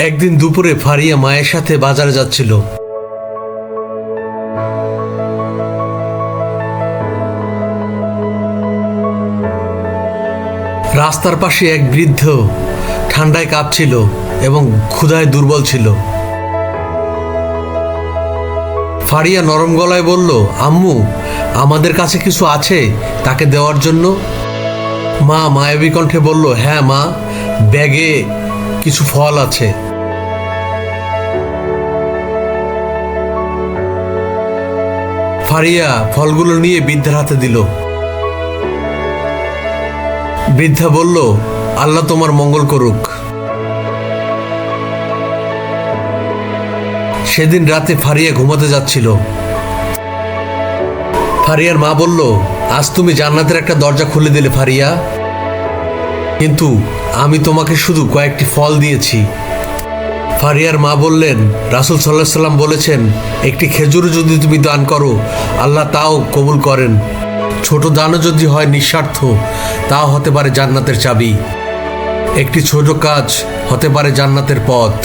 একদিন দুপুরে ফারিয়া মায়ের সাথে বাজারে যাচ্ছিল। রাস্তার পাশে এক বৃদ্ধ ঠান্ডায় কাঁপছিল এবং ক্ষুধায় দুর্বল ছিল। ফারিয়া নরম গলায় বলল, আম্মু, আমাদের কাছে কিছু আছে তাকে দেওয়ার জন্য? মা মায়াবী কণ্ঠে বলল, হ্যাঁ মা, ব্যাগে কিছু ফল আছে। ফারিয়া ফলগুলো নিয়ে বৃদ্ধার হাতে দিল। বৃদ্ধা বলল, আল্লাহ তোমার মঙ্গল করুক। সেদিন রাতে ফারিয়া ঘুমাতে যাচ্ছিল। ফারিয়ার মা বলল, আজ তুমি জান্নাতের একটা দরজা খুলে দিলে ফারিয়া, কিন্তু আমি তোমাকে শুধু কয়েকটি ফল দিয়েছি। ফারিয়ার মা বললেন, রাসূল সাল্লাল্লাহু আলাইহি সাল্লাম বলেছেন, একটি খেজুরও যদি তুমি দান করো আল্লাহ তাও কবুল করেন। ছোট দানও যদি হয় নিঃস্বার্থ, তাও হতে পারে জান্নাতের চাবি। একটি ছোট কাজ হতে পারে জান্নাতের পথ।